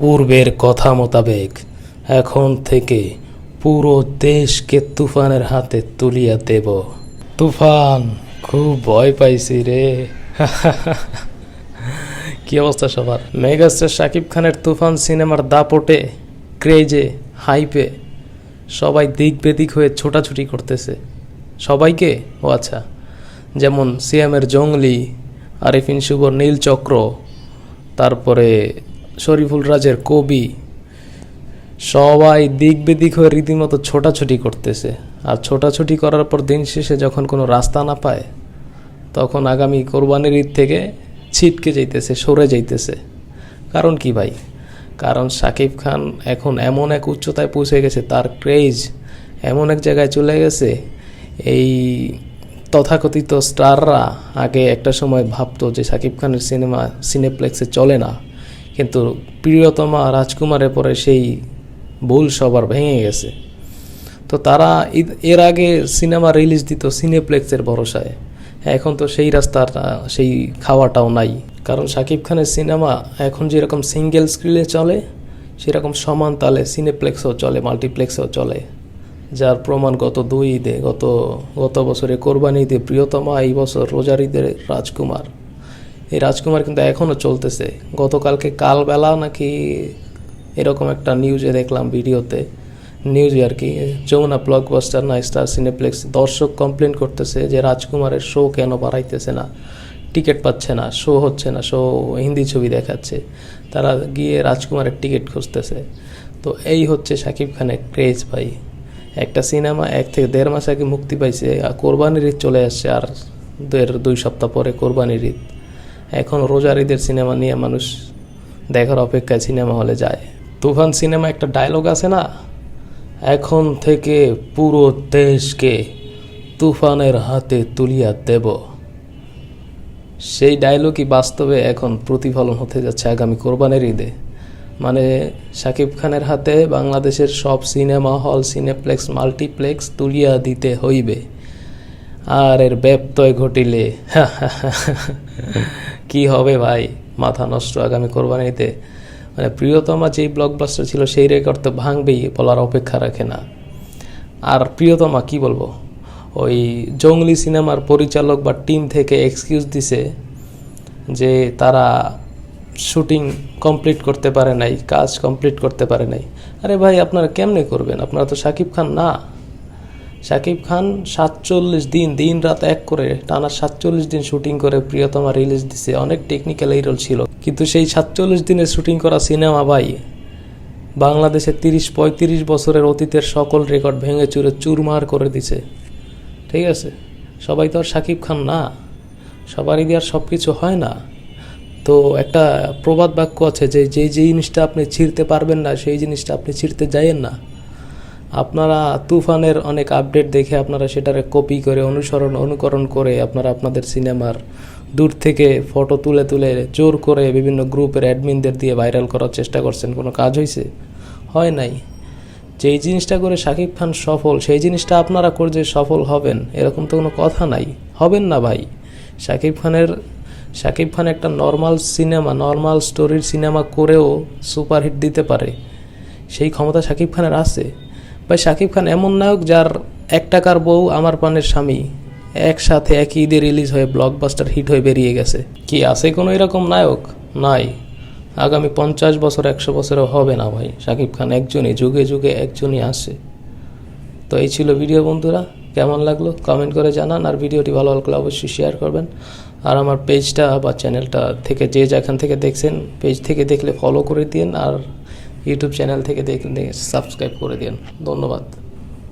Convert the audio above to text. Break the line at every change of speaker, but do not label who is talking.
পূর্বের কথা মোতাবেক এখন থেকে পুরো দেশকে তুফানের হাতে তুলিয়া দেব। তুফান, খুব ভয় পাইছি রে। কি অবস্থা সবার? মেগাস্টার শাকিব খানের তুফান সিনেমার দাপটে, ক্রেজে, হাইপে সবাই দিক বেদিক হয়ে ছোটাছুটি করতেছে। সবাইকে? ও আচ্ছা, যেমন সিএমের জঙ্গলি, আরিফিন শুভর নীলচক্র, তারপরে শরীফুল রাজের কবি, সবাই দিক বেদিক হয়ে রীতিমতো ছোটাছুটি করতেছে। আর ছোটাছুটি করার পর দিন শেষে যখন কোনো রাস্তা না পায়, তখন আগামী কোরবানির ঈদ থেকে ছিটকে যাইতেছে, সরে যাইতেছে। কারণ কি ভাই? কারণ শাকিব খান এখন এমন এক উচ্চতায় পৌঁছে গেছে, তার ক্রেজ এমন এক জায়গায় চলে গেছে। এই তথাকথিত স্টাররা আগে একটা সময় ভাবতো যে শাকিব খানের সিনেমা সিনেপ্লেক্সে চলে না, কিন্তু প্রিয়তমা রাজকুমারের পরে সেই ভুল সবার ভেঙে গেছে। তো তারা এর আগে সিনেমা রিলিজ দিত সিনেপ্লেক্সের ভরসায়। এখন তো সেই রাস্তাটা, সেই খাওয়াটাও নাই। কারণ শাকিব খানের সিনেমা এখন যেরকম সিঙ্গেল স্ক্রিনে চলে, সেরকম সমান তালে সিনেপ্লেক্সও চলে, মাল্টিপ্লেক্সও চলে। যার প্রমাণ গত ঈদে, গত বছরে কোরবানি ঈদে প্রিয়তমা, এই বছর রোজার ঈদের রাজকুমার। এই রাজকুমার কিন্তু এখনও চলতেছে। গতকালকে কালবেলা নাকি এরকম একটা নিউজে দেখলাম, ভিডিওতে, নিউজে আর কি, যমুনা ব্লকবাস্টার না স্টার সিনেপ্লেক্স দর্শক কমপ্লেন করতেছে যে রাজকুমারের শো কেন বাড়াইতেছে না, টিকিট পাচ্ছে না, শো হচ্ছে না, শো হিন্দি ছবি দেখাচ্ছে। তারা গিয়ে রাজকুমারের টিকিট খুঁজতেছে। তো এই হচ্ছে শাকিব খানের ক্রেজ ভাই। একটা সিনেমা 1 থেকে 1.5 মাস আগে মুক্তি পাইছে, কোরবানির ঈদ চলে আসছে, আর 2 সপ্তাহ পরে কোরবানির ঈদ। এখন রোজার ঈদের সিনেমা নিয়ে মানুষ দেখার অপেক্ষায় সিনেমা হলে যায়। তুফান সিনেমা একটা ডায়লগ আছে না, এখন থেকে পুরো দেশকে তুফানের হাতে তুলিয়া দেব। সেই ডায়লগই বাস্তবে এখন প্রতিফলন হতে যাচ্ছে আগামী কোরবানির ঈদে। মানে শাকিব খানের হাতে বাংলাদেশের সব সিনেমা হল, সিনেপ্লেক্স, মাল্টিপ্লেক্স তুলিয়া দিতে হইবে। আর এর ব্যত্যয় ঘটিলে কি হবে ভাই, মাথা নষ্ট আগামী কোরবানিতে। মানে প্রিয়তমা যেই ব্লকবাস্টার ছিল, সেই রেকর্ড তো ভাঙবেই, বলার অপেক্ষা রাখে না। আর প্রিয়তমা কি বলবো, ওই জঙ্গলি সিনেমার পরিচালক বা টিম থেকে এক্সকিউজ দিছে যে তারা শুটিং কমপ্লিট করতে পারে নাই, কাজ কমপ্লিট করতে পারে নাই। আরে ভাই, আপনারা কেমনে করবেন? আপনারা তো শাকিব খান না। শাকিব খান 47 দিন, দিন রাত এক করে টানা 47 দিন শুটিং করে প্রিয়তমা রিলিজ দিছে। অনেক টেকনিক্যাল এই রোল ছিল, কিন্তু সেই 47 দিনের শুটিং করা সিনেমা ভাই বাংলাদেশে 30-35 বছরের অতীতের সকল রেকর্ড ভেঙে চুরে চুরমার করে দিছে। ঠিক আছে, সবাই তো আর শাকিব খান না, সবারই দিয়ে আর সব কিছু হয় না। তো একটা প্রবাদ বাক্য আছে যে যেই জিনিসটা আপনি ছিঁড়তে পারবেন না, সেই জিনিসটা আপনি ছিঁড়তে যাইয়েন না। আপনারা তুফানের অনেক আপডেট দেখে আপনারা সেটারে কপি করে, অনুকরণ করে আপনারা আপনাদের সিনেমার দূর থেকে ফটো তুলে জোর করে বিভিন্ন গ্রুপের অ্যাডমিনদের দিয়ে ভাইরাল করার চেষ্টা করছেন। কোনো কাজ হয়েছে? হয় নাই। যেই জিনিসটা করে শাকিব খান সফল, সেই জিনিসটা আপনারা করে যে সফল হবেন, এরকম তো কোনো কথা নাই। হবেন না ভাই। শাকিব খান একটা নর্মাল সিনেমা, নর্মাল স্টোরির সিনেমা করেও সুপারহিট দিতে পারে, সেই ক্ষমতা শাকিব খানের আছে ভাই। শাকিব খান এমন নায়ক যার 1 টাকার বউ, আমার প্রাণের স্বামী একসাথে একই ঈদে রিলিজ হয়ে ব্লকবাস্টার হিট হয়ে বেরিয়ে গেছে। কি আছে কোনো এরকম নায়ক? নাই। আগামী 50 বছর, 100 বছরেও হবে না ভাই। শাকিব খান একজনই, যুগে যুগে একজনই আসে। তো এই ছিল ভিডিও বন্ধুরা, কেমন লাগলো কমেন্ট করে জানান। আর ভিডিওটি ভালো লাগলে অবশ্যই শেয়ার করবেন। আর আমার পেজটা বা চ্যানেলটা থেকে যেখান থেকে দেখছেন, পেজ থেকে দেখলে ফলো করে দিন, আর ইউটিউব চ্যানেল থেকে দেখলে সাবস্ক্রাইব করে দিন। ধন্যবাদ।